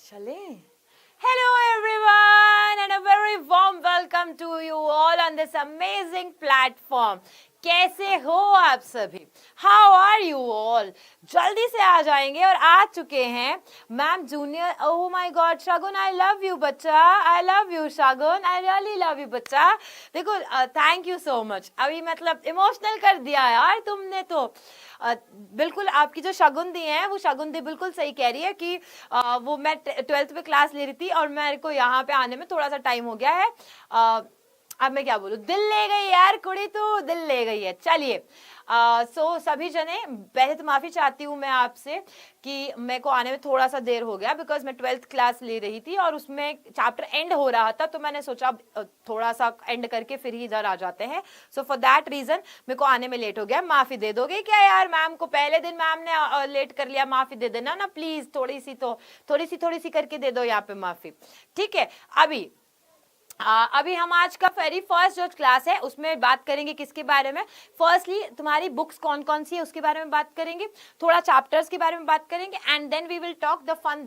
चले Hello everyone and a very warm welcome to you all on this amazing platform. कैसे हो आप सभी? How are you all? जल्दी से आ जाएंगे और आ चुके हैं ma'am junior. Oh my God, Shagun, I love you बच्चा. I love you Shagun. I really love you बच्चा. देखो, थैंक यू सो मच. अभी मतलब इमोशनल कर दिया यार तुमने तो. बिल्कुल आपकी जो शगुन दी है वो शगुन दी बिल्कुल सही कह रही है कि वो मैं 12th में क्लास ले रही थी और मेरे को यहाँ पे आने में थोड़ा सा टाइम हो गया है. अब मैं क्या बोलूं, दिल ले गई यार कुड़ी, तो दिल ले गई है. चलिए, सो सभी जने, पहले तो माफी चाहती हूँ मैं आपसे कि मेरे को आने में थोड़ा सा देर हो गया, बिकॉज मैं 12th क्लास ले रही थी और उसमें चैप्टर एंड हो रहा था, तो मैंने सोचा थोड़ा सा एंड करके फिर ही इधर आ जाते हैं. सो फॉर दैट रीजन मेरे को आने में लेट हो गया. माफी दे दोगे क्या यार मैम को? पहले दिन मैम ने लेट कर लिया, माफी दे देना ना प्लीज. थोड़ी सी करके दे दो यहाँ पे माफी. ठीक है. अभी हम आज का वेरी फर्स्ट जो क्लास है उसमें बात करेंगे किसके बारे में. फर्स्टली तुम्हारी बुक्स कौन कौन सी है उसके बारे में बात करेंगे, थोड़ा चैप्टर्स के बारे में बात करेंगे, and then we will talk the fun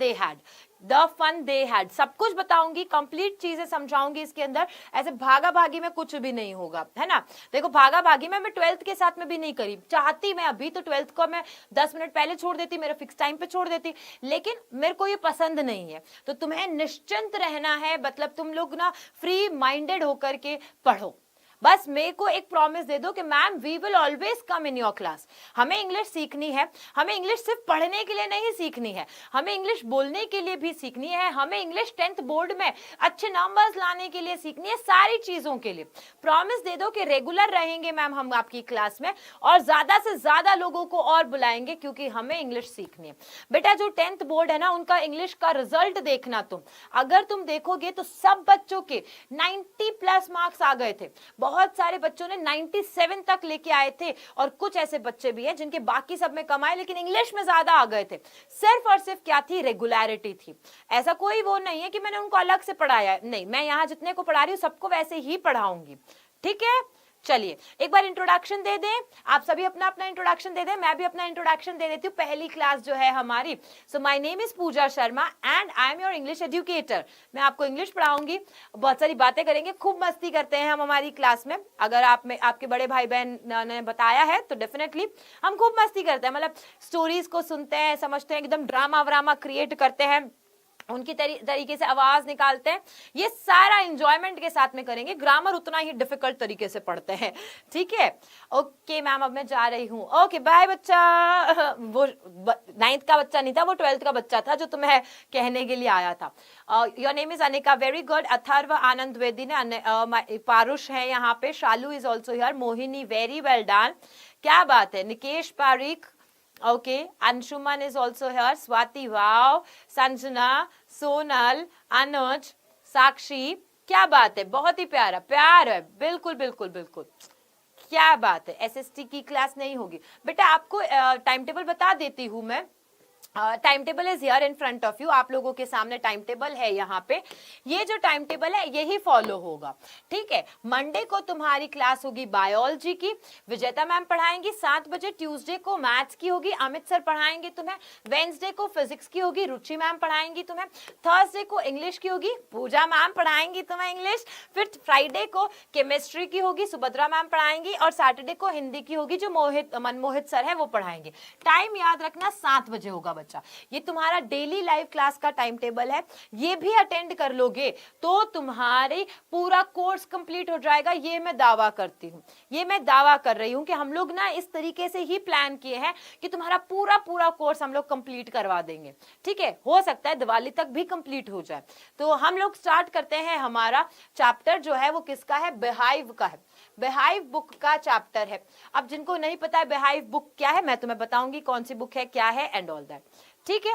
they had. सब कुछ बताऊंगी, कंप्लीट चीजें समझाऊंगी इसके अंदर. ऐसे भागा भागी में कुछ भी नहीं होगा, है ना. देखो, भागा भागी में मैं 12th के साथ में भी नहीं करी. चाहती मैं अभी तो 12th को मैं 10 मिनट पहले छोड़ देती, मेरे फिक्स टाइम पे छोड़ देती, लेकिन मेरे को ये पसंद नहीं है. तो तुम्हें निश्चिंत रहना है, मतलब तुम लोग ना फ्री माइंडेड होकर के पढ़ो. बस मेरे को एक प्रॉमिस दे दो कि ma'am we will always come in your class. हमें इंग्लिश सीखनी है. हमें इंग्लिश सिर्फ पढ़ने के लिए नहीं सीखनी है, हमें इंग्लिश बोलने के लिए भी सीखनी है. हमें इंग्लिश 10th बोर्ड में अच्छे नंबर्स लाने के लिए सीखनी है, सारी चीजों के लिए. प्रॉमिस दे दो कि रेगुलर रहेंगे मैम हम आपकी क्लास में, और ज्यादा से ज्यादा लोगों को और बुलाएंगे, क्योंकि हमें इंग्लिश सीखनी है. बेटा, जो 10th बोर्ड है ना, उनका इंग्लिश का रिजल्ट देखना तुम. अगर तुम देखोगे तो सब बच्चों के 90+ मार्क्स आ गए थे. बहुत सारे बच्चों ने 97 तक लेके आए थे, और कुछ ऐसे बच्चे भी हैं जिनके बाकी सब में कम आए लेकिन इंग्लिश में ज्यादा आ गए थे. सिर्फ और सिर्फ क्या थी? रेगुलरिटी थी. ऐसा कोई वो नहीं है कि मैंने उनको अलग से पढ़ाया है, नहीं. मैं यहाँ जितने को पढ़ा रही हूँ सबको वैसे ही पढ़ाऊंगी. ठीक है. चलिए, एक बार इंट्रोडक्शन दे दें. आप सभी अपना अपना इंट्रोडक्शन दे दें, मैं भी अपना इंट्रोडक्शन दे देती हूँ. पहली क्लास जो है हमारी. So my name is Pooja Sharma and I am your English educator. मैं आपको इंग्लिश पढ़ाऊंगी, बहुत सारी बातें करेंगे, खूब मस्ती करते हैं हम हमारी क्लास में. अगर आप में आपके बड़े भाई बहन ने बताया है तो डेफिनेटली हम खूब मस्ती करते हैं. मतलब स्टोरीज को सुनते हैं, समझते हैं, एकदम ड्रामा व्रामा क्रिएट करते हैं, उनकी तरीके से आवाज निकालते हैं. ये सारा एंजॉयमेंट के साथ में करेंगे. ग्रामर उतना ही डिफिकल्ट तरीके से पढ़ते हैं. ठीक है. ओके मैम, अब मैं जा रही हूँ. ओके बाय बच्चा. वो 9th का बच्चा नहीं था, वो 12th का बच्चा था जो तुम्हें कहने के लिए आया था. Your name is Anika. Very good. Atharv Anand Vedi ने, पारुष है यहाँ पे. Shalu is also here. Mohini, very well done. क्या बात है. Nikesh Pareek. Okay, Anshuman is also here. Swati, wow. Sanjana, Sonal, Anuj, Sakshi. क्या बात है, बहुत ही प्यारा, प्यार है. बिल्कुल बिल्कुल बिल्कुल, क्या बात है. एसएसटी की क्लास नहीं होगी बेटा. आपको टाइम टेबल बता देती हूँ मैं. Time table is here in front of you. आप लोगों के सामने टाइम टेबल है यहाँ पे. ये जो टाइम टेबल है यही फॉलो होगा. ठीक है. मंडे को तुम्हारी क्लास होगी बायोलॉजी की, विजेता मैम पढ़ाएंगी 7 बजे. ट्यूसडे को मैथ्स की होगी, अमित सर पढ़ाएंगे तुम्हें. वेंसडे को फिजिक्स की होगी, रुचि मैम पढ़ाएंगी तुम्हें. थर्सडे को इंग्लिश की होगी, पूजा मैम पढ़ाएंगी तुम्हें इंग्लिश. फिर फ्राइडे को केमिस्ट्री की होगी, सुभद्रा मैम पढ़ाएंगी. और सैटरडे को हिंदी की होगी, जो मनमोहित सर है वो पढ़ाएंगे. टाइम याद रखना 7 बजे होगा बच्चा. ये तुम्हारा डेली लाइव क्लास का टाइम टेबल है. ये भी अटेंड कर लोगे तो तुम्हारे पूरा कोर्स कंप्लीट हो जाएगा. ये मैं दावा करती हूँ, ये मैं दावा कर रही हूँ कि हम लोग ना इस तरीके से ही प्लान किए हैं कि तुम्हारा पूरा कोर्स हम लोग कंप्लीट करवा देंगे. ठीक है. हो सकता है दिवाली तक भी कंप्लीट हो जाए. तो हम लोग स्टार्ट करते हैं. हमारा चैप्टर जो है वो किसका है? बिहाइव का है. बिहाइव बुक का चैप्टर है. अब जिनको नहीं पता है बिहाइव बुक क्या है, मैं तुम्हें बताऊंगी कौन सी बुक है, क्या है, एंड ऑल दैट. ठीक है.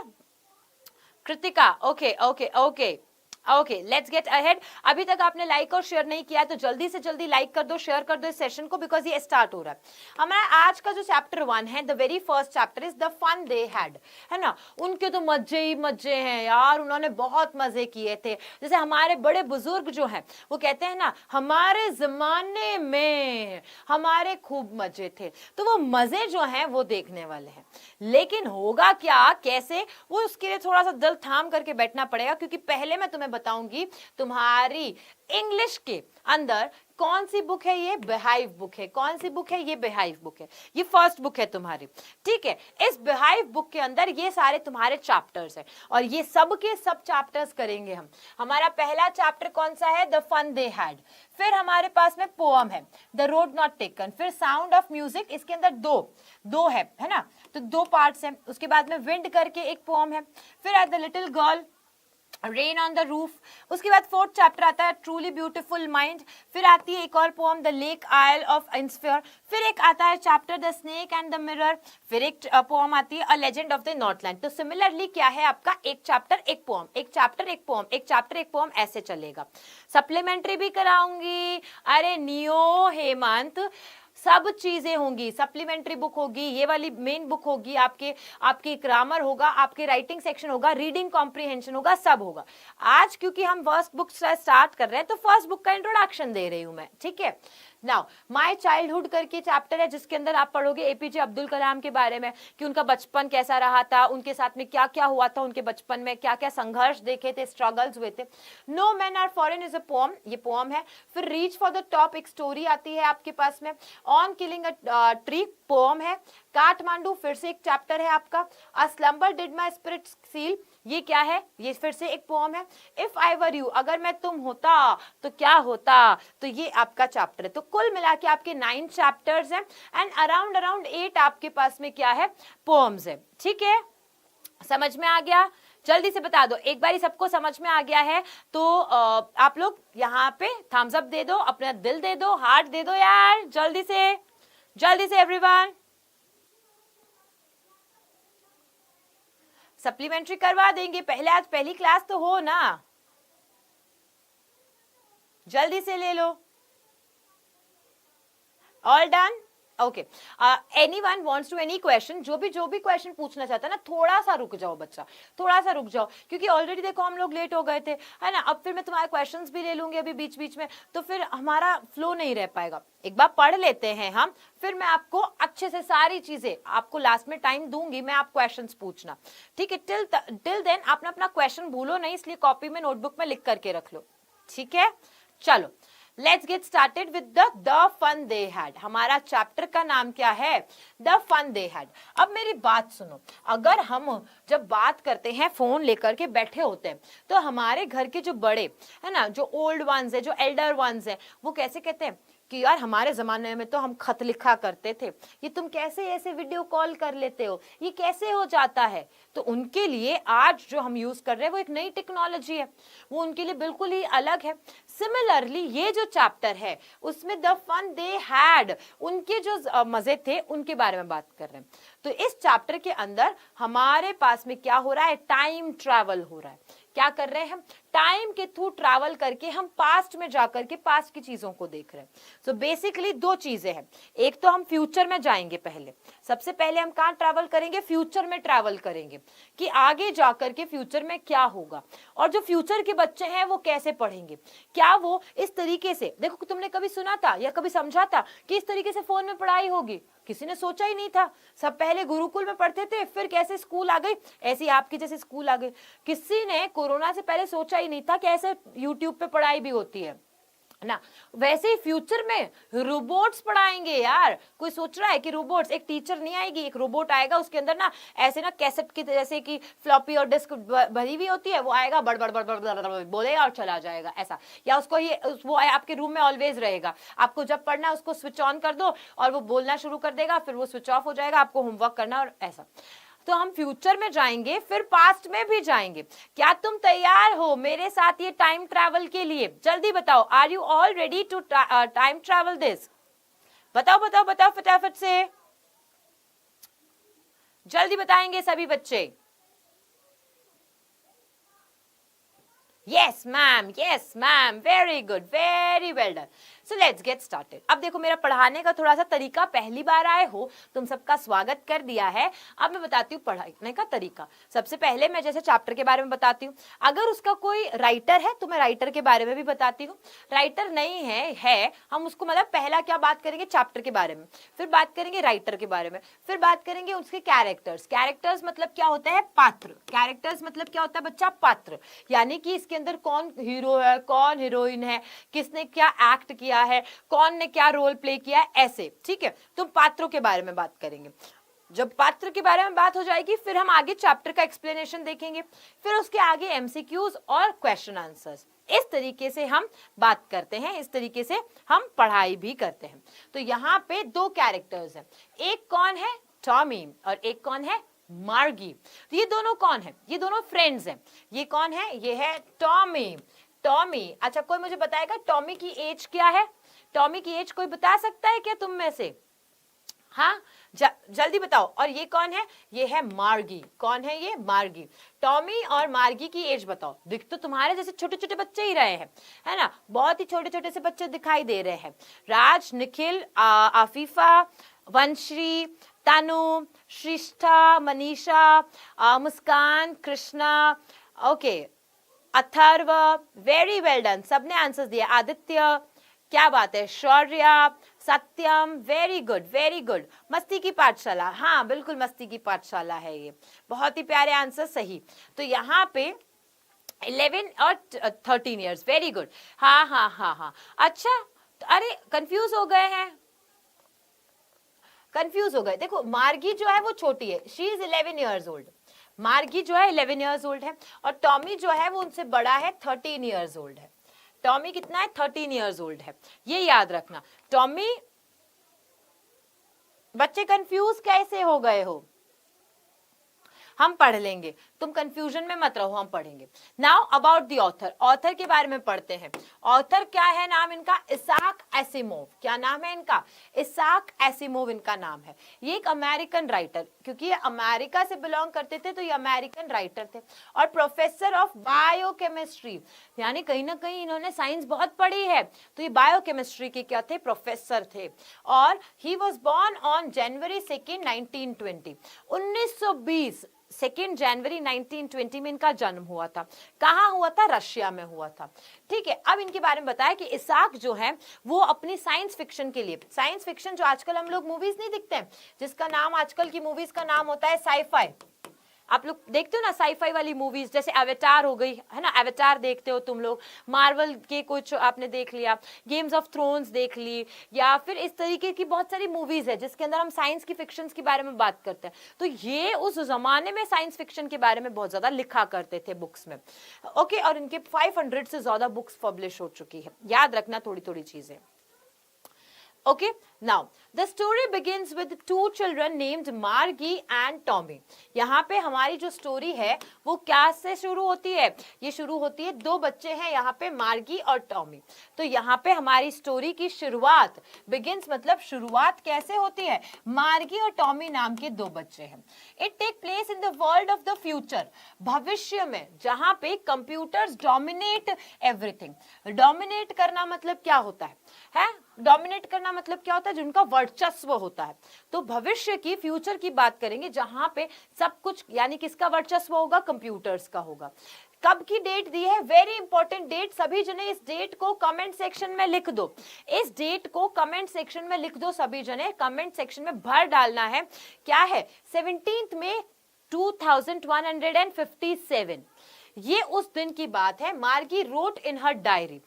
Kritika, okay okay okay. Okay, let's get ahead. अभी तक आपने लाइक और शेयर नहीं किया तो जल्दी से जल्दी लाइक कर दो, शेयर कर दो इस सेशन को, बिकॉज ये स्टार्ट हो रहा है। हमारा आज का जो चैप्टर 1 है, the very first chapter is the fun they had, है ना। उनके तो मजे ही मजे हैं यार, उन्होंने बहुत मजे किए थे। जैसे हमारे बड़े बुजुर्ग जो हैं वो कहते हैं ना, हमारे जमाने में हमारे खूब मजे थे। तो वो मजे जो हैं वो देखने वाले हैं, लेकिन होगा क्या, कैसे, वो उसके लिए थोड़ा सा दिल थाम करके बैठना पड़ेगा, क्योंकि पहले मैं तुम्हें बताऊंगी तुम्हारी इंग्लिश के अंदर कौन सी बुक है, ये बिहाइव बुक है। कौन सी बुक है, ये बिहाइव बुक है, ये फर्स्ट बुक है तुम्हारी, ठीक है। इस बिहाइव बुक के अंदर ये सारे तुम्हारे चैप्टर्स हैं, और ये सब के सब चैप्टर्स करेंगे हम। हमारा पहला चैप्टर कौन सा है, द फन दे हैड। फिर हमारे पास में पोअम है, द रोड नॉट टेकन। फिर साउंड ऑफ म्यूजिक, इसके अंदर दो है ना, तो 2 पार्ट्स हैं। उसके बाद में विंड करके एक पोअम है। फिर at the little girl, rain on the roof. उसके बाद 4th चैप्टर आता है, ट्रूली ब्यूटीफुल माइंड। फिर आती है एक और poem, the lake isle of Innisfree. फिर एक आता है chapter, the snake and the mirror. फिर एक पोअम आती है, a legend of the northland. तो सिमिलरली क्या है आपका, एक चैप्टर एक पोअम, एक चैप्टर एक पोअम, एक चैप्टर एक पोअम, ऐसे चलेगा। सप्लीमेंट्री भी कराऊंगी, अरे नियो हेमंत, सब चीजें होंगी। सप्लीमेंट्री बुक होगी, ये वाली मेन बुक होगी, आपके ग्रामर होगा, आपके राइटिंग सेक्शन होगा, रीडिंग कॉम्प्रिहेंशन होगा, सब होगा। आज क्योंकि हम फर्स्ट बुक स्टार्ट कर रहे हैं तो फर्स्ट बुक का इंट्रोडक्शन दे रही हूं मैं, ठीक है। नाउ माय चाइल्डहुड करके चैप्टर है, जिसके अंदर आप पढ़ोगे एपीजे अब्दुल कलाम के बारे में, कि उनका बचपन कैसा रहा था, उनके साथ में क्या क्या हुआ था, उनके बचपन में क्या क्या संघर्ष देखे थे, स्ट्रगल्स हुए थे। No man are foreign is a poem, ये पोएम है। फिर रीच फॉर द टॉप, एक स्टोरी आती है आपके पास में। On killing a tree, poem है। काठमांडू, फिर से एक चैप्टर है आपका। A slumber did my spirit seal, ये क्या है, ये फिर से एक पोएम है। इफ आई वर यू, अगर मैं तुम होता तो क्या होता, तो ये आपका चैप्टर है। तो कुल मिला के आपके 9 चैप्टर्स हैं, एंड अराउंड 8 आपके पास में क्या है, पोएम्स है, ठीक है। समझ में आ गया, जल्दी से बता दो एक बारी सबको समझ में आ गया है तो आप लोग यहाँ पे थम्स अप दे दो, अपना दिल दे दो, हार्ट दे दो यार, जल्दी से एवरीवन। सप्लीमेंट्री करवा देंगे, पहले आज पहली क्लास तो हो ना, जल्दी से ले लो। All done, okay. Anyone wants to any question, जो भी क्वेश्चन पूछना चाहता है ना, थोड़ा सा रुक जाओ बच्चा, थोड़ा सा रुक जाओ, क्योंकि ऑलरेडी देखो हम लोग लेट हो गए थे, है ना। अब फिर मैं तुम्हारे क्वेश्चंस भी ले लूंगी अभी बीच बीच में, तो फिर हमारा फ्लो नहीं रह पाएगा। एक बार पढ़ लेते हैं हम, फिर मैं आपको अच्छे से सारी चीजें आपको लास्ट में टाइम दूंगी, मैं आप क्वेश्चंस पूछना, ठीक है। टिल देन आपने अपना क्वेश्चन भूलो नहीं, इसलिए कॉपी में नोटबुक में लिख करके रख लो, ठीक है। चलो let's get started with the fun they had. हमारा चैप्टर का नाम क्या है, द फन दे हैड। अब मेरी बात सुनो, अगर हम जब बात करते हैं फोन लेकर के बैठे होते हैं, तो हमारे घर के जो बड़े है ना, जो ओल्ड वंस है, जो एल्डर वंस है, वो कैसे कहते हैं कि यार हमारे जमाने में तो हम खत लिखा करते थे, ये तुम कैसे ऐसे वीडियो कॉल कर लेते हो, ये कैसे हो जाता है। तो उनके लिए आज जो हम यूज कर रहे हैं वो एक नई टेक्नोलॉजी है, वो उनके लिए बिल्कुल ही अलग है। सिमिलरली ये जो चैप्टर है उसमें द फन दे हैड, उनके जो मजे थे उनके बारे में बात कर रहे हैं। तो इस चैप्टर के अंदर हमारे पास में क्या हो रहा है, टाइम ट्रैवल हो रहा है। क्या कर रहे हैं हम, टाइम के थ्रू ट्रैवल करके हम पास्ट में जाकर के पास्ट की चीजों को देख रहे हैं। सो बेसिकली 2 चीजें हैं, एक तो हम फ्यूचर में जाएंगे, पहले सबसे पहले हम कहाँ ट्रैवल करेंगे, फ्यूचर में ट्रैवल करेंगे, कि आगे जाकर के फ्यूचर में क्या होगा, और जो फ्यूचर के बच्चे हैं वो कैसे पढ़ेंगे, क्या वो इस तरीके से, देखो तुमने कभी सुना था या कभी समझा था कि इस तरीके से फोन में पढ़ाई होगी, किसी ने सोचा ही नहीं था। सब पहले गुरुकुल में पढ़ते थे, फिर कैसे स्कूल आ गई, ऐसी आपकी जैसे स्कूल आ गई। किसी ने कोरोना से पहले सोचा ही नहीं था कि ऐसे यूट्यूब पे पढ़ाई भी होती है ना। वैसे ही फ्यूचर में रोबोट्स पढ़ाएंगे यार। कोई सोच रहा है कि रोबोट्स, एक टीचर नहीं आएगी, एक रोबोट आएगा, उसके अंदर ना ऐसे ना कैसेट की जैसे कि फ्लॉपी और डिस्क भरी हुई होती है, वो आएगा बड़ बड़ बड़ बड़ बोलेगा और चला जाएगा ऐसा। या उसको ये वो आपके रूम में ऑलवेज रहेगा, आपको जब पढ़ना है उसको स्विच ऑन कर दो और वो बोलना शुरू कर देगा, फिर वो स्विच ऑफ हो जाएगा, आपको होमवर्क करना और ऐसा। तो हम फ्यूचर में जाएंगे, फिर पास्ट में भी जाएंगे। क्या तुम तैयार हो मेरे साथ ये टाइम ट्रैवल के लिए, जल्दी बताओ, are you all ready to time travel this, बताओ बताओ बताओ फटाफट से, जल्दी बताएंगे सभी बच्चे। yes ma'am, very good, very well done. So let's get started. अब देखो मेरा पढ़ाने का थोड़ा सा तरीका, पहली बार आए हो, तुम सबका स्वागत कर दिया है। अब मैं बताती हूँ पढ़ाने का तरीका। सबसे पहले मैं जैसे चैप्टर के बारे में बताती हूँ, अगर उसका कोई राइटर है तो मैं राइटर के बारे में भी बताती हूँ। राइटर नहीं है हम उसको मतलब पहला क्या बात करेंगे, चैप्टर के बारे में, फिर बात करेंगे राइटर के बारे में, फिर बात करेंगे उसके कैरेक्टर्स मतलब क्या होता है, पात्र। कैरेक्टर्स मतलब क्या होता है बच्चा, पात्र, यानी कि इसके अंदर कौन हीरो है, कौन हीरोइन है, किसने क्या एक्ट किया है, कौन ने क्या रोल प्ले किया है, ऐसे। ठीक है, तो पात्रों के बारे में बात करेंगे। जब पात्र के बारे में बात हो जाएगी फिर हम आगे चैप्टर का एक्सप्लेनेशन देखेंगे, फिर उसके आगे एमसीक्यूज और क्वेश्चन आंसर्स। इस तरीके से हम बात करते हैं, इस तरीके से हम पढ़ाई भी करते हैं। तो यहाँ पे दो कैरेक्टर्स हैं, एक कौन है, टॉमी, और एक कौन है, मार्गी। तो ये दोनों कौन है, ये दोनों फ्रेंड्स हैं। ये कौन है, ये है टॉमी। टॉमी, अच्छा कोई मुझे बताएगा टॉमी की एज क्या है? टॉमी की एज कोई बता सकता है क्या तुम में से? हाँ, जल्दी बताओ। और ये कौन है, ये है मार्गी। कौन है ये, मार्गी। टॉमी और मार्गी की एज बताओ। दिख तो तुम्हारे जैसे छोटे छोटे बच्चे ही रहे हैं, है ना, बहुत ही छोटे छोटे से बच्चे दिखाई दे रहे हैं। Raj, Nikhil, Afifa, Vanshri, Tanu, Shrishtha, Manisha, Muskan, Krishna, okay, Atharv, very well done, सबने आंसर्स दिया। आदित्य, क्या बात है, Shaurya, Satyam, very good very good. मस्ती की पाठशाला, हाँ बिल्कुल मस्ती की पाठशाला है ये, बहुत ही प्यारे आंसर, सही। तो यहाँ पे 11 और 13 इयर्स, वेरी गुड। हाँ हाँ हाँ हाँ, अच्छा, अरे कंफ्यूज हो गए हैं, कंफ्यूज हो गए। देखो मार्गी जो है वो छोटी है, शी इज 11 इयर्स ओल्ड। मार्गी जो है 11 इयर्स ओल्ड है, और टॉमी जो है वो उनसे बड़ा है, 13 इयर्स ओल्ड है। टॉमी कितना है, 13 इयर्स ओल्ड है, ये याद रखना। टॉमी, बच्चे कंफ्यूज कैसे हो गए हो? हम पढ़ लेंगे, तुम कंफ्यूजन में मत रहो, हम पढ़ेंगे। Now about the author, author के बारे में पढ़ते हैं। ऑथर क्या है नाम इनका, इसाक एसिमोव। क्या नाम है इनका, इसाक एसिमोव इनका नाम है। ये एक अमेरिकन राइटर, क्योंकि ये अमेरिका से बिलोंग करते थे तो ये अमेरिकन राइटर थे, और प्रोफेसर ऑफ बायोकेमिस्ट्री, यानी कहीं ना कहीं इन्होंने साइंस बहुत पढ़ी है, तो ये बायोकेमिस्ट्री के क्या थे, प्रोफेसर थे। और he was born on January 2, 1920, 1920, 2 जनवरी 1920 में इनका जन्म हुआ था। कहाँ हुआ था, रशिया में हुआ था। ठीक है, अब इनके बारे में बताया कि इसाक जो है वो अपनी साइंस फिक्शन के लिए, साइंस फिक्शन जो आजकल हम लोग मूवीज नहीं दिखते हैं, जिसका नाम आजकल की मूवीज का नाम होता है साईफाई। आप लोग देखते हो ना साईफाई वाली मूवीज, जैसे एवेटार हो गई, है ना, एवेटार देखते हो तुम लोग, मार्वल के कुछ आपने देख लिया, गेम्स ऑफ थ्रोन्स देख ली, या फिर इस तरीके की बहुत सारी मूवीज है जिसके अंदर हम साइंस की फिक्शंस के बारे में बात करते हैं। तो ये उस जमाने में साइंस फिक्शन के बारे में बहुत ज्यादा लिखा करते थे बुक्स में। ओके, और इनके 500 से ज्यादा बुक्स पब्लिश हो चुकी है, याद रखना थोड़ी थोड़ी चीजें। Okay, now the story begins with two children named Margie and Tommy. यहाँ पे हमारी जो स्टोरी है वो क्या से शुरू होती है, ये शुरू होती है, दो बच्चे हैं यहाँ पे, मार्गी और टॉमी। तो यहाँ पे हमारी स्टोरी की शुरुआत, begins मतलब शुरुआत कैसे होती है, मार्गी और टॉमी नाम के दो बच्चे हैं। It take place in the world of the future, भविष्य में, जहाँ पे कंप्यूटर्स डोमिनेट एवरीथिंग। डोमिनेट करना मतलब क्या होता है? डोमिनेट करना मतलब क्या होता है, जिनका वर्चस्व होता है। तो भविष्य की, फ्यूचर की बात करेंगे जहां पे सब कुछ, यानी किसका वर्चस्व होगा, कंप्यूटर्स का होगा। कब की डेट दी है, वेरी इंपॉर्टेंट डेट, सभी जने इस डेट को कमेंट सेक्शन में लिख दो, इस डेट को कमेंट सेक्शन में लिख दो, सभी जने कमेंट सेक्शन में भर डालना है। क्या है, 17 मई 2157, ये उस दिन की बात है। मार्गी रोट इन हर डायरी,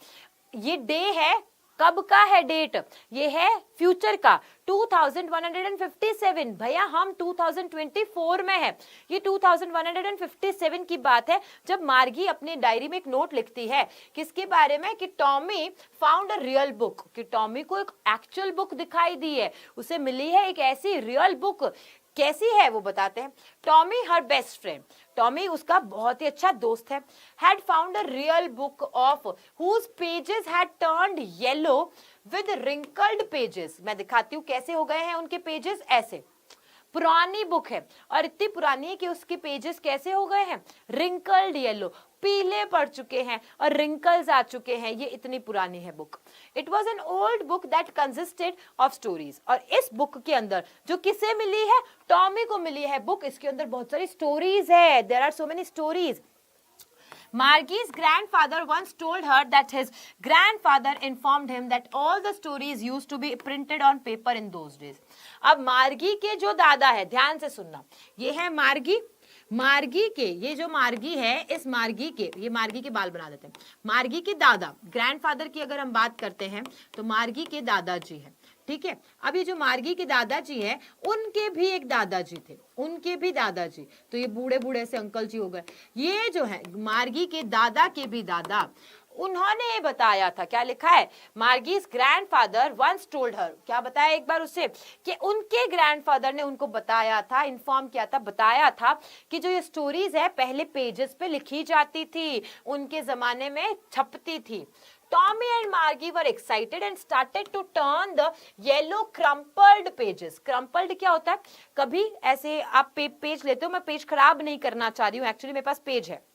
ये डे है, कब का है डेट, ये है फ्यूचर का, 2157। भैया हम 2024 में है, ये 2157 की बात है, जब मार्गी अपनी डायरी में एक नोट लिखती है, किसके बारे में, कि Tommy found a real book, कि टॉमी को एक एक्चुअल बुक दिखाई दी है, उसे मिली है एक ऐसी रियल बुक। कैसी है वो बताते हैं। Tommy her best friend, Tommy उसका बहुत ही अच्छा दोस्त है, had found a real book of whose pages had turned yellow with wrinkled pages. मैं दिखाती हूँ कैसे हो गए हैं उनके पेजेस, ऐसे पुरानी बुक है और इतनी पुरानी है कि उसके पेजेस कैसे हो गए हैं, रिंकल्ड येलो, पीले पड़ चुके हैं और रिंकल्स आ चुके हैं, ये इतनी पुरानी है book. It was an old book that consisted of stories, और इस बुक के अंदर जो किसे मिली है, टॉमी को मिली है बुक, इसके अंदर बहुत सारी स्टोरीज है, there are so many stories. Margie's grandfather once told her that his grandfather informed him that all the stories used to be printed on paper in those days. अब मार्गी के जो दादा है, ध्यान से सुनना, ये है मार्गी, मार्गी के, ये जो मार्गी है, इस मार्गी के, ये मार्गी के बाल बना देते हैं, मार्गी के दादा, ग्रैंडफादर की अगर हम बात करते हैं तो मार्गी के दादाजी है, ठीक है। अब ये जो मार्गी के दादाजी है, उनके भी एक दादाजी थे, उनके भी दादाजी, तो ये बूढ़े बूढ़े से अंकल जी हो गए। ये जो है मार्गी के दादा के भी दादा, उन्होंने बताया था, क्या लिखा है, मार्गीज ग्रैंडफादर वंस टोल्ड हर, क्या बताया एक बार उससे, कि उनके ग्रैंडफादर ने उनको बताया था, इन्फॉर्म किया था, बताया था कि जो ये स्टोरीज है पहले पेजेस पे लिखी जाती थी, उनके जमाने में छपती थी। Tommy and Margie were excited and started to turn the yellow crumpled pages. Crumpled क्या होता है, कभी ऐसे आप पेज लेते हो, मैं पेज खराब नहीं करना चाह रही हूँ, एक्चुअली मेरे पास पेज है,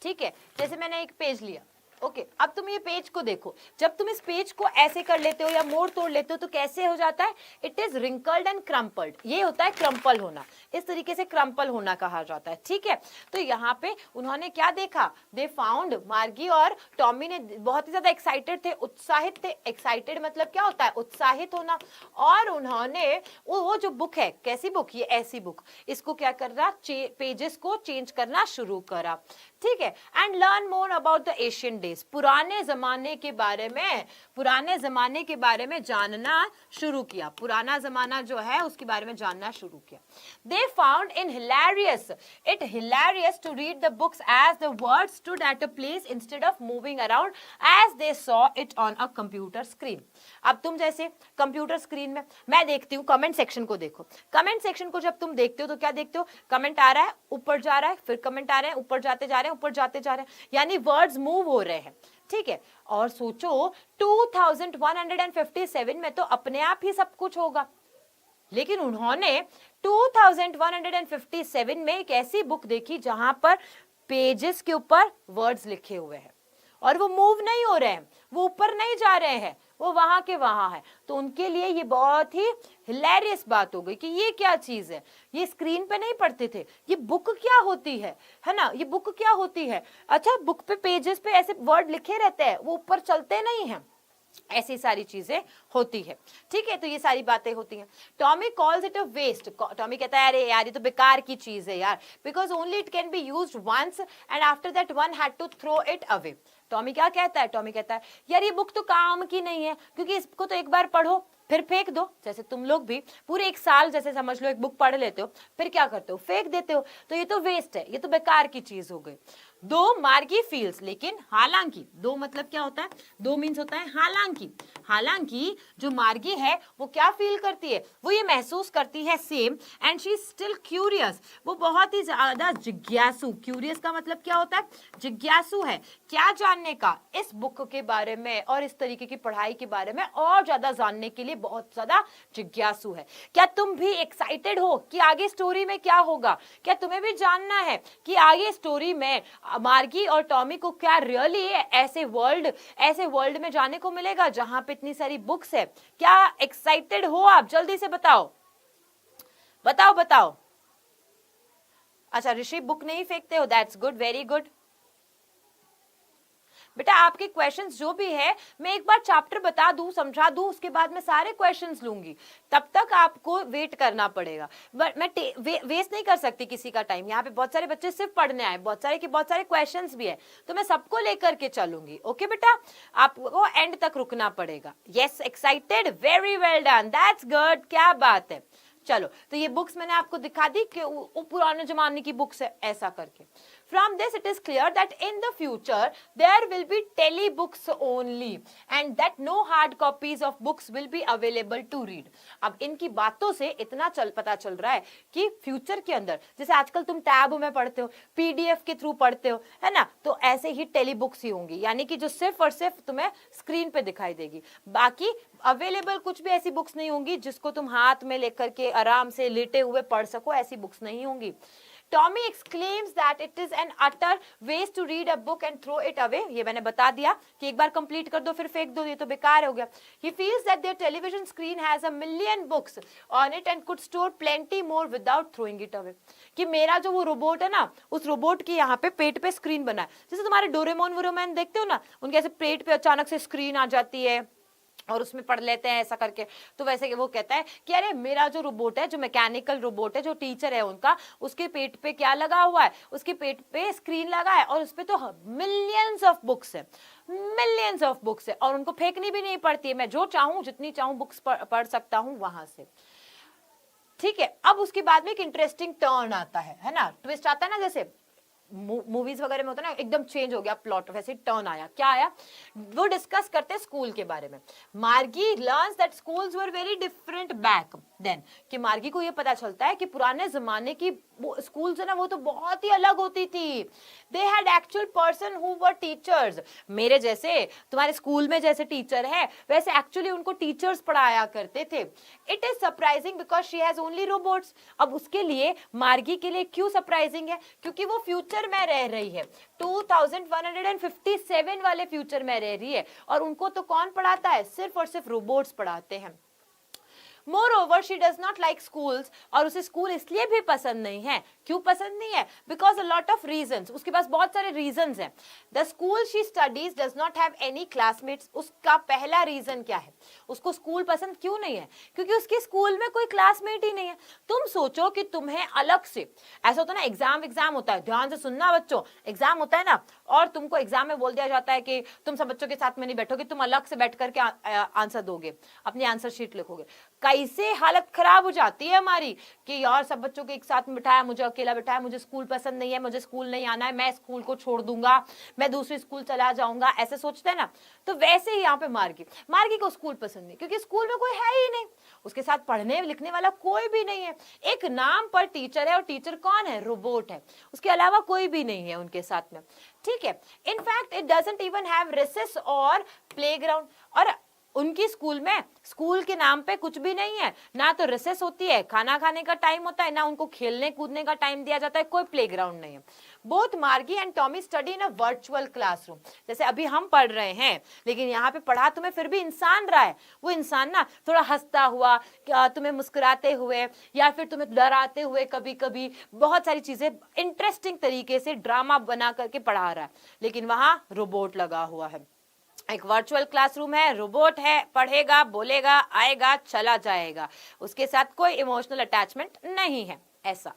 ठीक है, जैसे मैंने एक पेज लिया, ओके, अब तुम ये पेज को देखो, जब तुम इस पेज को ऐसे कर लेते हो या मोड़ तोड़ लेते हो तो कैसे हो जाता है, it is wrinkled and crumpled, ये होता है क्रम्पल होना, इस तरीके से क्रम्पल होना कहा जाता है, ठीक है। तो यहाँ पे उन्होंने क्या देखा, दे फाउंड, मार्गी और टॉमी ने बहुत ही ज्यादा एक्साइटेड थे, उत्साहित थे, एक्साइटेड मतलब क्या होता है, उत्साहित होना, और उन्होंने वो जो बुक है, कैसी बुक, ये ऐसी बुक, इसको क्या कर रहा, पेजेस को चेंज करना शुरू करा, ठीक है, and learn more about the Asian days, पुराने जमाने के बारे में, पुराने जमाने के बारे में जानना शुरू किया, पुराना जमाना जो है उसके बारे में जानना शुरू किया। They found in hilarious to read the books as the words stood at a place instead of moving around as they saw it on a computer screen. अब तुम जैसे कंप्यूटर स्क्रीन में, मैं देखती हूँ, कमेंट सेक्शन को देखो, comment section को जब तुम देखते हो तो क्या देखते हो, कमेंट आ रहा है, ऊपर जा रहा है, फिर कमेंट आ रहे हैं, ऊपर जाते जा रहे हैं, ऊपर जाते जा रहे हैं, यानी वर्ड्स मूव हो रहे हैं, ठीक है। और सोचो 2157 में तो अपने आप ही सब कुछ होगा, लेकिन उन्होंने 2157 में एक ऐसी बुक देखी जहां पर पेजेस के ऊपर वर्ड्स लिखे हुए हैं और वो मूव नहीं हो रहे हैं, वो ऊपर नहीं जा रहे हैं, वो वहां के वहां है। तो उनके लिए ये बहुत ही हिलेरियस बात हो गई कि ये क्या चीज है, ये स्क्रीन पे नहीं पढ़ते थे, ये बुक क्या होती है ना, ये बुक क्या होती है, अच्छा बुक पे पेजेस पे ऐसे वर्ड लिखे रहते हैं, वो ऊपर चलते नहीं हैं, ऐसी सारी चीजें होती है, ठीक है। तो ये सारी बातें होती हैं। Tommy calls it a waste, Tommy कहता है अरे यार ये तो बेकार की चीज है यार, because only it can be used once and after that one had to throw it away. Tommy क्या कहता है, टॉमी कहता है यार ये बुक तो काम की नहीं है, क्योंकि इसको तो एक बार पढ़ो फिर फेंक दो, जैसे तुम लोग भी पूरे एक साल जैसे समझ लो एक बुक पढ़ लेते हो, फिर क्या करते हो, फेंक देते हो, तो ये तो वेस्ट है, ये तो बेकार की चीज हो गई। दो मार्गी फील्स, लेकिन हालांकि, दो मतलब क्या होता है, दो मीन्स होता है हालांकि, हालांकि जो मार्गी है वो क्या फील करती है, वो ये महसूस करती है same, and she is still curious, वो बहुत ही ज्यादा जिज्ञासु, क्यूरियस का मतलब क्या होता है, जिज्ञासु है, क्या जानने का, इस बुक के बारे में और इस तरीके की पढ़ाई के बारे में और ज्यादा जानने के लिए बहुत ज्यादा जिज्ञासु है। क्या तुम भी एक्साइटेड हो कि आगे स्टोरी में क्या होगा, क्या तुम्हें भी जानना है कि आगे स्टोरी में मार्गी और टॉमी को क्या रियली ऐसे वर्ल्ड में जाने को मिलेगा जहां पे इतनी सारी बुक्स है, क्या एक्साइटेड हो आप, जल्दी से बताओ बताओ बताओ। अच्छा ऋषि बुक नहीं फेंकते हो, दैट्स गुड, वेरी गुड। बेटा आपके क्वेश्चंस जो भी है मैं एक बार चैप्टर बता दूं, समझा दूं, उसके बाद मैं सारे क्वेश्चंस लूंगी, तब तक आपको वेट करना पड़ेगा, बट मैं वेस्ट नहीं कर सकती किसी का टाइम, यहाँ पे बहुत सारे बच्चे सिर्फ पढ़ने आए, बहुत सारे क्वेश्चंस भी है, तो मैं सबको लेकर के चलूंगी, ओके बेटा, आपको एंड तक रुकना पड़ेगा। Yes excited, very well done, that's good, क्या बात है। चलो तो ये बुक्स मैंने आपको दिखा दी कि वो पुराने जमाने की बुक्स है, ऐसा करके। From this it is clear that in the future there will be telebooks only and that no hard copies of books will be available to read. अब इनकी बातों से इतना पता चल रहा है कि फ्यूचर के अंदर, जैसे आजकल तुम टैब में पढ़ते हो, पीडीएफ के थ्रू पढ़ते हो, है ना, तो ऐसे ही टेलीबुक्स ही होंगी, यानी कि जो सिर्फ और सिर्फ तुम्हें स्क्रीन पे दिखाई देगी, बाकी अवेलेबल कुछ भी ऐसी बुक्स नहीं होंगी जिसको तुम हाथ में लेकर के आराम से लेटे हुए पढ़ सको, ऐसी बुक्स नहीं होंगी। Tommy exclaims that it is an utter waste to read a book and throw it away. ये मैंने बता दिया कि एक बार कंप्लीट कर दो फिर फेंक दो, ये तो बेकार हो गया. He feels that their television screen has a million books on it and could store plenty more without throwing it away. कि मेरा जो वो रोबोट है ना, उस रोबोट की यहाँ पे पेट पे स्क्रीन बना है, जैसे तुम्हारे डोरेमोन वोरेमोन देखते हो ना, उनके ऐसे पेट पे अचानक से स्क्रीन आ जाती है और उसमें पढ़ लेते हैं ऐसा करके. तो वैसे वो कहता है कि अरे मेरा जो रोबोट है, जो मैकेनिकल रोबोट है, जो टीचर है उनका, उसके पेट पे क्या लगा हुआ है, उसके पेट पे स्क्रीन लगा है और उस पे तो मिलियंस ऑफ बुक्स है, मिलियंस ऑफ बुक्स है, और उनको फेंकनी भी नहीं पड़ती है. मैं जो चाहूं, जितनी चाहूं बुक्स पढ़ सकता हूं वहां से. ठीक है. अब उसके बाद में एक इंटरेस्टिंग टर्न आता है ना, ट्विस्ट आता है ना, जैसे मूवीज वगैरह में होता है ना, एकदम चेंज हो गया प्लॉट, वैसे टर्न आया. क्या आया? वो डिस्कस करते हैं स्कूल के बारे में. Margie learns that schools were very different back then. कि मार्गी को ये पता चलता है कि पुराने जमाने की स्कूल्स है ना, वो तो बहुत ही अलग होती थी. They had actual person who were teachers. मेरे जैसे तुम्हारे स्कूल में जैसे टीचर है, वैसे एक्चुअली उनको टीचर्स पढ़ाया करते थे. It is surprising because she has only robots. अब उसके लिए, मार्गी के लिए क्यों सरप्राइजिंग है? क्योंकि वो फ्यूचर में रह रही है, 2157 वाले फ्यूचर में रह रही है, और उनको तो कौन पढ़ाता है? सिर्फ और सिर्फ रोबोट्स पढ़ाते हैं. Moreover, she does not like schools. और उसे स्कूल इसलिए भी पसंद नहीं है. क्यों पसंद नहीं है? Because a lot of reasons. उसके पास बहुत सारे reasons हैं. The school she studies does not have any classmates. उसका पहला reason क्या है? उसको स्कूल पसंद क्यों नहीं है? क्योंकि उसके स्कूल में कोई क्लासमेट ही नहीं है. तुम सोचो कि तुम्हें अलग से, ऐसा होता है ना, एग्जाम होता है, ध्यान से सुनना बच्चों, एग्जाम होता है ना, और तुमको एग्जाम में बोल दिया जाता है कि तुम सब बच्चों के साथ में नहीं बैठोगे, तुम अलग से बैठ करके आंसर दोगे, अपनी आंसर शीट लिखोगे. कैसे हालत खराब हो जाती है हमारी कि यार सब बच्चों को एक साथ में बिठाया, मुझे अकेला बिठाया, मुझे स्कूल पसंद नहीं है, मुझे स्कूल नहीं आना है, मैं स्कूल को छोड़ दूंगा, मैं दूसरी स्कूल चला जाऊंगा, ऐसे सोचते हैं ना. तो वैसे ही यहाँ पे मार्गी को स्कूल पसंद नहीं, क्योंकि स्कूल में कोई है ही नहीं, उसके साथ पढ़ने लिखने वाला कोई भी नहीं है. एक नाम पर टीचर है, और टीचर कौन है? रोबोट है. उसके अलावा कोई भी नहीं है उनके साथ में. ठीक है. In fact it doesn't even have recess और प्लेग्राउंड. और उनकी स्कूल में, स्कूल के नाम पे कुछ भी नहीं है, ना तो रिसेस होती है, खाना खाने का टाइम होता है, ना उनको खेलने कूदने का टाइम दिया जाता है, कोई प्लेग्राउंड नहीं है. बोथ मार्गी and Tommy study in a virtual classroom. जैसे अभी हम पढ़ रहे हैं, लेकिन यहाँ पे पढ़ा तुम्हें फिर भी इंसान रहा है. वो इंसान ना थोड़ा हंसता हुआ, तुम्हें मुस्कुराते हुए, या फिर तुम्हें डराते हुए, कभी कभी बहुत सारी चीजें इंटरेस्टिंग तरीके से ड्रामा बना करके पढ़ा रहा है. लेकिन वहां रोबोट लगा हुआ है. एक वर्चुअल क्लासरूम है, रोबोट है, पढ़ेगा, बोलेगा, आएगा, चला जाएगा, उसके साथ कोई इमोशनल अटैचमेंट नहीं है, ऐसा.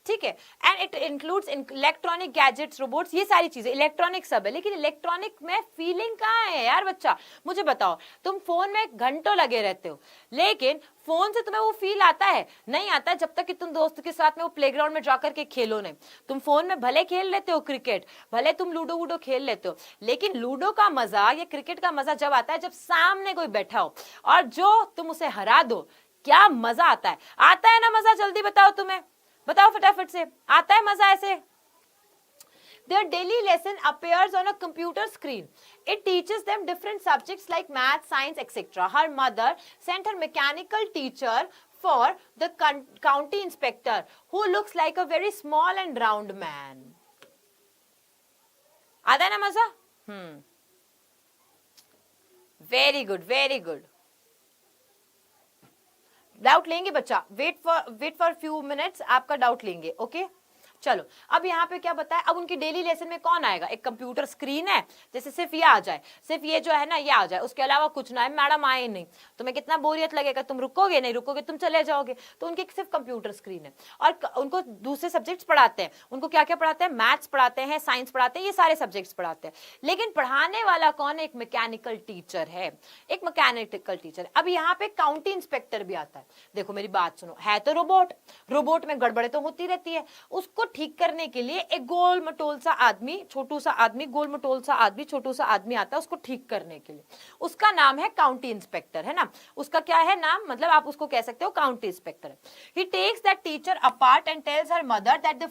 ठीक है. And it includes electronic gadgets, robots, ये सारी चीजें इलेक्ट्रॉनिक सब है. लेकिन इलेक्ट्रॉनिक में फीलिंग कहाँ है यार बच्चा? मुझे बताओ. तुम फोन में घंटों लगे रहते हो, लेकिन फोन से तुम्हें वो फील आता है? नहीं आता है, जब तक कि तुम दोस्त के साथ में वो प्लेग्राउंड में जाकर के खेलो नहीं. तुम फोन में भले खेल लेते हो क्रिकेट, भले तुम लूडो वूडो खेल लेते हो, लेकिन लूडो का मजा या क्रिकेट का मजा जब आता है जब सामने कोई बैठा हो और जो तुम उसे हरा दो. क्या मजा आता है? आता है ना मजा? जल्दी बताओ, तुम्हें बताओ फटाफट से, आता है मजा ऐसे? Their daily lesson appears on a computer screen. It teaches them different subjects like math, science, etc. Her mother sent her mechanical teacher for the county inspector, who looks like a very small and round man. आता है ना मजा? Very good, very good. Doubt लेंगे बच्चा? Wait for few minutes, आपका doubt लेंगे. Okay चलो. अब यहाँ पे क्या बताया? अब उनकी डेली लेसन में कौन आएगा? एक कंप्यूटर स्क्रीन है, जैसे सिर्फ ये आ जाए, सिर्फ ये जो है ना ये आ जाए, उसके अलावा कुछ ना है. मैडम आए नहीं, तुम्हें कितना बोरियत लगेगा, तुम रुकोगे नहीं, रुकोगे तुम चले जाओगे. तो उनकी सिर्फ कंप्यूटर स्क्रीन है, और उनको दूसरे सब्जेक्ट्स पढ़ाते हैं. उनको क्या क्या पढ़ाते हैं? मैथ्स पढ़ाते हैं, साइंस पढ़ाते हैं, ये सारे सब्जेक्ट्स पढ़ाते हैं. लेकिन पढ़ाने वाला कौन है? एक मैकेनिकल टीचर है, एक मैकेनिकल टीचर. अब यहाँ पे काउंटी इंस्पेक्टर भी आता है. देखो मेरी बात सुनो, है तो रोबोट, रोबोट में गड़बड़े तो होती रहती है. उसको ठीक करने के लिए एक गोल मटोल सा आदमी, छोटू सा आदमी, गोल मटोल सा आदमी, छोटू सा आदमी आता है उसको ठीक करने के लिए. उसका नाम है काउंटी इंस्पेक्टर, है ना. उसका क्या है नाम? मतलब आप उसको कह सकते हो county inspector. He takes that teacher apart and tells her mother that the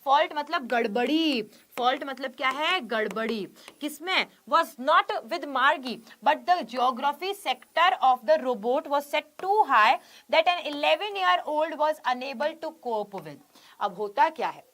fault मतलब गड़बड़ी. फॉल्ट मतलब क्या है? गड़बड़ी. किसमें? was not with Margie, but the geography sector of the robot was set too high that an 11-year-old was unable to cope with. अब होता क्या है,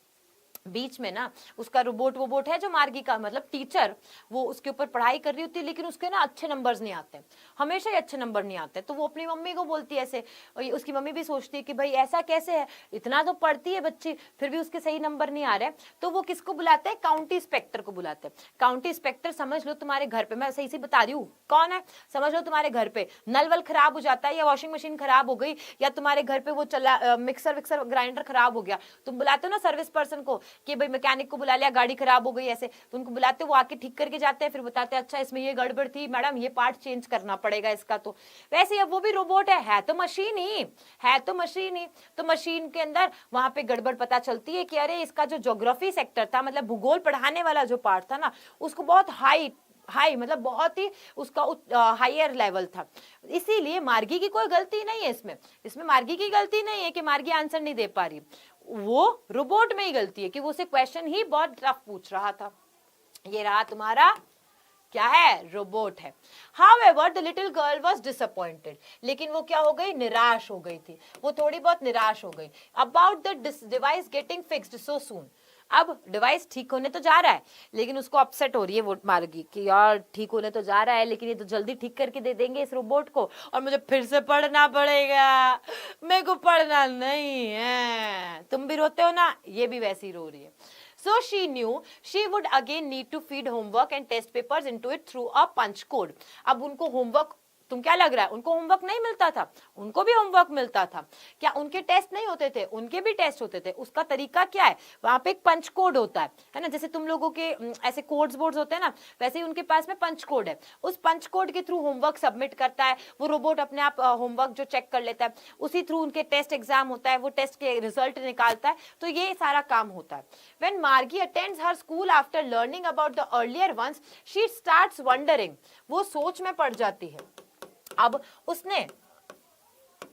बीच में ना उसका रोबोट है जो मार्गी का, मतलब टीचर, वो उसके ऊपर पढ़ाई कर रही होती है, लेकिन उसके ना अच्छे नंबर्स नहीं आते, हमेशा ही अच्छे नंबर नहीं आते। तो वो अपनी मम्मी को बोलती है ऐसे, और उसकी मम्मी भी सोचती है कि भाई ऐसा कैसे है, इतना तो पढ़ती है बच्ची, फिर भी उसके सही नंबर नहीं आ रहे। तो वो किसको बुलाते हैं, काउंटी इंस्पेक्टर को बुलाते हैं। काउंटी इंस्पेक्टर समझ लो तुम्हारे घर पे, मैं सही से बता रही हूँ कौन है, समझ लो तुम्हारे घर पे नल वल खराब हो जाता है, या वॉशिंग मशीन खराब हो गई, या तुम्हारे घर पे वो चला मिक्सर विक्सर ग्राइंडर खराब हो गया, तुम बुलाते हो ना सर्विस पर्सन को कि भाई मैकेनिक को बुला लिया, गाड़ी खराब हो गई ऐसे, तो उनको बुलाते हो, वो आके ठीक करके जाते हैं, फिर बताते हैं अच्छा इसमें ये गड़बड़ थी मैडम, ये पार्ट चेंज करना पड़ेगा इसका। तो वैसे अब वो भी रोबोट है तो मशीन ही है, तो मशीन ही, तो मशीन के अंदर वहां पे गड़बड़ पता चलती है कि अरे इसका जो ज्योग्राफी सेक्टर था, मतलब भूगोल पढ़ाने वाला जो पार्ट था ना, उसको बहुत हाई मतलब बहुत ही उसका हायर लेवल था। इसीलिए मार्गी की कोई गलती नहीं है इसमें मार्गी की गलती नहीं है कि मार्गी आंसर नहीं दे पा रही, वो रोबोट में ही गलती है कि वो उसे क्वेश्चन ही बहुत टफ पूछ रहा था। ये रहा तुम्हारा क्या है, रोबोट है। However, the little girl was disappointed. लेकिन वो क्या हो गई, निराश हो गई थी, वो थोड़ी बहुत निराश हो गई। About the device getting fixed so soon. अब डिवाइस ठीक होने तो जा रहा है, लेकिन उसको अपसेट हो रही है वो मार्गी कि यार ठीक होने तो जा रहा है, लेकिन ये तो जल्दी ठीक करके दे देंगे इस रोबोट को, और मुझे फिर से पढ़ना पड़ेगा, मेरे को पढ़ना नहीं है। तुम भी रोते हो ना, ये भी वैसी रो रही है। So she knew she would again need to feed homework and test papers into it through a punch code. अब उनको होमवर्क, तुम क्या लग रहा है उनको होमवर्क नहीं मिलता था, उनको भी होमवर्क मिलता था। क्या उनके टेस्ट नहीं होते थे, उनके भी टेस्ट होते थे। उसका तरीका क्या है, वहां पे एक पंच कोड होता है ना, जैसे तुम लोगों के ऐसे कोड्स बोर्ड्स होते हैं ना, वैसे ही उनके पास में पंच कोड है। उस पंच कोड के थ्रू होमवर्क सबमिट करता है वो रोबोट, अपने आप होमवर्क जो चेक कर लेता है, उसी थ्रू उनके टेस्ट एग्जाम होता है, वो टेस्ट के रिजल्ट निकालता है। तो ये सारा काम होता है। When Margie attends her school after learning about the earlier ones, she starts wondering, वो सोच में पड़ जाती है। अब उसने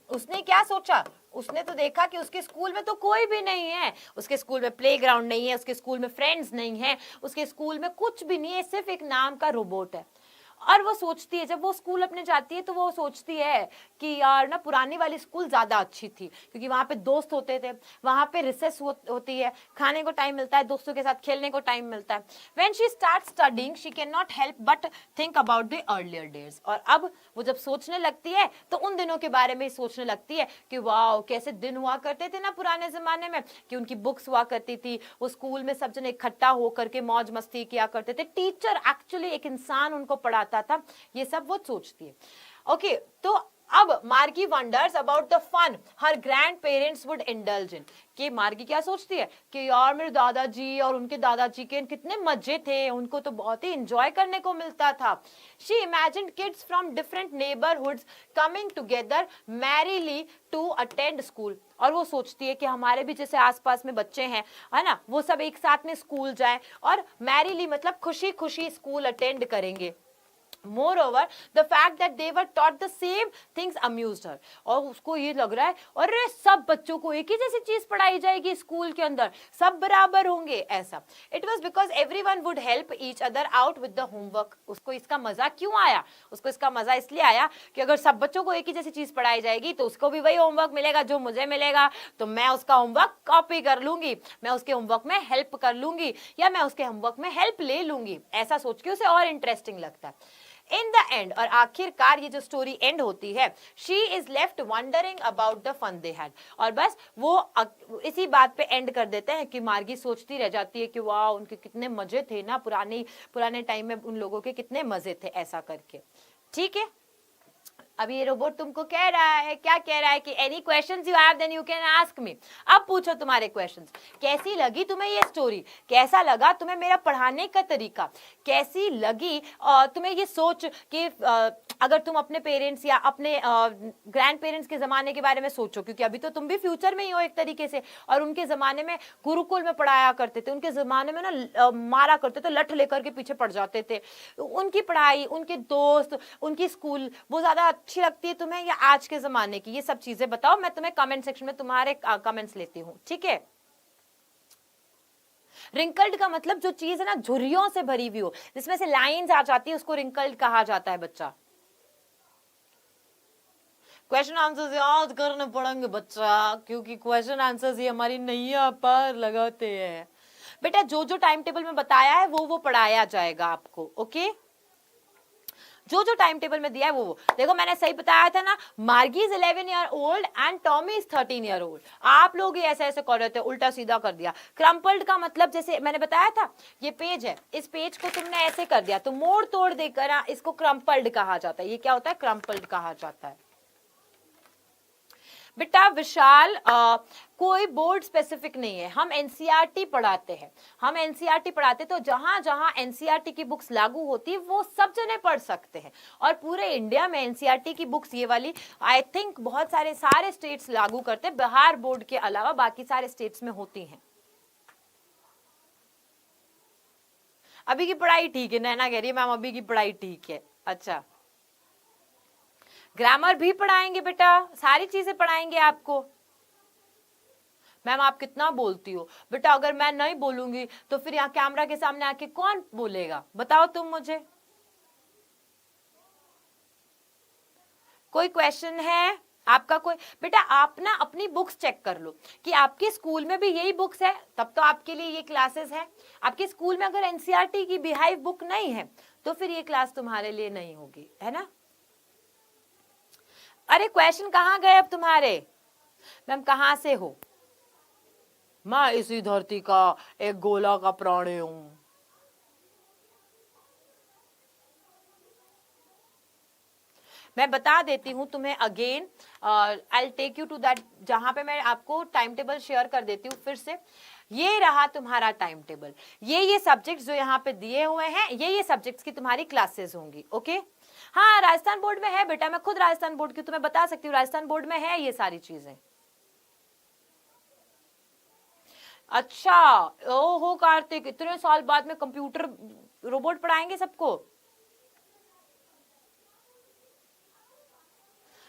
क्या सोचा, उसने तो देखा कि उसके स्कूल में तो कोई भी नहीं है, उसके स्कूल में प्लेग्राउंड नहीं है, उसके स्कूल में फ्रेंड्स नहीं है, उसके स्कूल में कुछ भी नहीं है, सिर्फ एक नाम का रोबोट है। और वो सोचती है, जब वो स्कूल अपने जाती है तो वो सोचती है कि यार ना पुरानी वाली स्कूल ज्यादा अच्छी थी, क्योंकि वहां पे दोस्त होते थे, वहां पे रिसेस होती है, खाने को टाइम मिलता है, दोस्तों के साथ खेलने को टाइम मिलता है। When she start studying she can not help but think about the earlier days. और अब वो जब सोचने लगती है तो उन दिनों के बारे में सोचने लगती है कि वाह कैसे दिन हुआ करते थे ना पुराने जमाने में, कि उनकी बुक्स हुआ करती थी, वो स्कूल में सब जने इकट्ठा होकर के मौज मस्ती किया करते थे, टीचर एक्चुअली एक इंसान उनको पढ़ाता था, ये सब वो सोचती है। ओके, तो अब Margie wonders about the fun her grandparents would indulge in. कि मार्गी क्या सोचती है कि यार मेरे दादाजी और उनके दादाजी के कितने मजे थे, उनको तो बहुत ही एंजॉय करने को मिलता था। She imagined kids from different neighbourhoods coming together merrily to attend school. और वो सोचती है कि हमारे भी जैसे आसपास में बच्चे हैं, है ना, वो सब एक साथ में स्कूल जाएं और मैरीली मतलब खुशी खुशी स्कूल अटेंड करेंगे। Moreover, the fact that they were taught the same things amused her. और उसको ये लग रहा है अरे सब बच्चों को एक ही जैसी चीज पढ़ाई जाएगी स्कूल के अंदर, सब बराबर होंगे ऐसा। It was because everyone would help each other out with the homework. उसको इसका मजा क्यों आया, उसको इसका मजा इसलिए आया कि अगर सब बच्चों को एक ही जैसी चीज पढ़ाई जाएगी तो उसको भी वही होमवर्क मिलेगा जो मुझे मिलेगा, तो मैं उसका होमवर्क कॉपी कर लूंगी, मैं उसके होमवर्क में हेल्प कर लूंगी, या मैं उसके होमवर्क में हेल्प ले लूंगी। ऐसा सोच के उसे और इंटरेस्टिंग लगता है। इन द एंड, और आखिरकार ये जो स्टोरी एंड होती है, she is left wondering about the fun they had. और बस वो इसी बात पे एंड कर देते हैं कि मार्गी सोचती रह जाती है कि वाह उनके कितने मजे थे ना, पुराने टाइम में उन लोगों के कितने मजे थे ऐसा करके। ठीक है, अभी ये रोबोट तुमको कह रहा है, क्या कह रहा है कि any questions you have then you can ask me. अब पूछो तुम्हारे क्वेश्चंस। कैसी लगी तुम्हें ये स्टोरी, कैसा लगा तुम्हें मेरा पढ़ाने का तरीका, कैसी लगी तुम्हें ये सोच कि अगर तुम अपने पेरेंट्स या अपने ग्रैंड पेरेंट्स के जमाने के बारे में सोचो, क्योंकि अभी तो तुम भी फ्यूचर में ही हो एक तरीके से, और उनके जमाने में गुरुकुल में पढ़ाया करते थे, उनके जमाने में ना मारा करते थे, लठ लेकर के पीछे पड़ जाते थे। उनकी पढ़ाई, उनके दोस्त, उनकी स्कूल, वो ज्यादा अच्छी लगती है तुम्हें या आज के जमाने की, ये सब चीजें बताओ। मैं तुम्हें कमेंट सेक्शन में तुम्हारे कमेंट्स लेती हूँ, ठीक है। रिंकल्ड का मतलब जो चीज है ना झुर्रियों से भरी हुई हो, जिसमें से लाइंस आ जाती है, उसको रिंकल्ड कहा जाता है बच्चा। क्वेश्चन आंसर्स याद करने पड़ेंगे बच्चा, क्योंकि क्वेश्चन आंसर्स ही हमारी नैया पार लगाते हैं। बेटा जो जो टाइम टेबल में बताया है वो पढ़ाया जाएगा आपको, ओके? जो जो टाइम टेबल में दिया है वो देखो, मैंने सही बताया था ना, मार्गी is 11 year old and Tommy is 13 year old. आप लोग ये ऐसे ऐसे कर रहे थे, उल्टा सीधा कर दिया। क्रम्पल्ड का मतलब जैसे मैंने बताया था, ये पेज है, इस पेज को तुमने ऐसे कर दिया तो मोड़ तोड़ देकर इसको क्रम्पल्ड कहा जाता है। ये क्या होता है? क्रम्पल्ड कहा जाता है। बेटा विशाल, कोई बोर्ड स्पेसिफिक नहीं है, हम एनसीईआरटी पढ़ाते हैं। हम एनसीईआरटी पढ़ाते तो जहां जहां एनसीईआरटी की बुक्स लागू होती है वो सब जने पढ़ सकते हैं। और पूरे इंडिया में एनसीईआरटी की बुक्स ये वाली आई थिंक बहुत सारे स्टेट्स लागू करते हैं, बिहार बोर्ड के अलावा बाकी सारे स्टेट्स में होती हैं। अभी की पढ़ाई ठीक है, नैना कह रही है मैम अभी की पढ़ाई ठीक है। अच्छा, ग्रामर भी पढ़ाएंगे बेटा, सारी चीजें पढ़ाएंगे आपको। मैम आप कितना बोलती हो बेटा, अगर मैं नहीं बोलूंगी तो फिर यहाँ कैमरा के सामने आके कौन बोलेगा? बताओ तुम मुझे। कोई क्वेश्चन है आपका? कोई बेटा आप ना अपनी बुक्स चेक कर लो कि आपके स्कूल में भी यही बुक्स है, तब तो आपके लिए ये क्लासेस है। आपके स्कूल में अगर एनसीईआरटी की बिहाइव बुक नहीं है तो फिर ये क्लास तुम्हारे लिए नहीं होगी, है ना? अरे क्वेश्चन कहाँ गए अब तुम्हारे? मैम कहाँ से हो? मैं इसी धरती का एक गोला का प्राणी हूं। मैं बता देती हूँ तुम्हें again, I take you to that, जहां पे मैं आपको टाइम टेबल शेयर कर देती हूँ फिर से। ये रहा तुम्हारा टाइम टेबल, ये सब्जेक्ट्स जो यहाँ पे दिए हुए हैं, ये सब्जेक्ट्स की तुम्हारी क्लासेस होंगी, ओके? हाँ राजस्थान बोर्ड में है बेटा, मैं खुद राजस्थान बोर्ड की तुम्हें बता सकती हूँ, राजस्थान बोर्ड में है ये सारी चीजें। अच्छा, ओहो कार्तिक, इतने साल बाद में कंप्यूटर रोबोट पढ़ाएंगे सबको?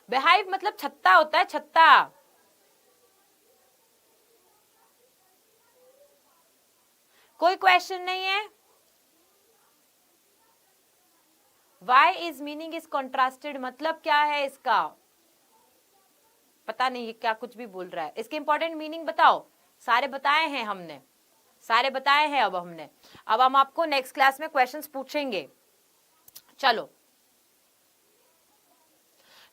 बेहाइव मतलब छत्ता होता है, छत्ता। कोई क्वेश्चन नहीं है? Why is meaning is contrasted मतलब क्या है इसका? पता नहीं ये क्या कुछ भी बोल रहा है, इसके इंपॉर्टेंट मीनिंग बताओ। सारे बताए हैं हमने, सारे बताए हैं। अब हम आपको नेक्स्ट क्लास में क्वेश्चंस पूछेंगे। चलो,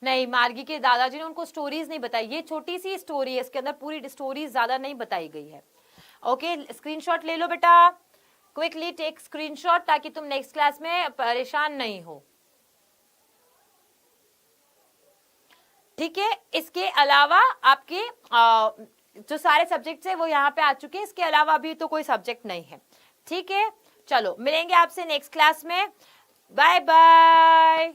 नहीं मार्गी के दादाजी ने उनको स्टोरीज नहीं बताई, ये छोटी सी स्टोरी है, इसके अंदर पूरी स्टोरीज ज्यादा नहीं बताई गई है। ओके, स्क्रीनशॉट ले लो बेटा, क्विकली टेक स्क्रीनशॉट ताकि तुम नेक्स्ट क्लास में परेशान नहीं हो, ठीक है? इसके अलावा आपके जो सारे सब्जेक्ट्स है वो यहाँ पे आ चुके हैं, इसके अलावा अभी तो कोई सब्जेक्ट नहीं है, ठीक है? चलो मिलेंगे आपसे नेक्स्ट क्लास में, बाय बाय।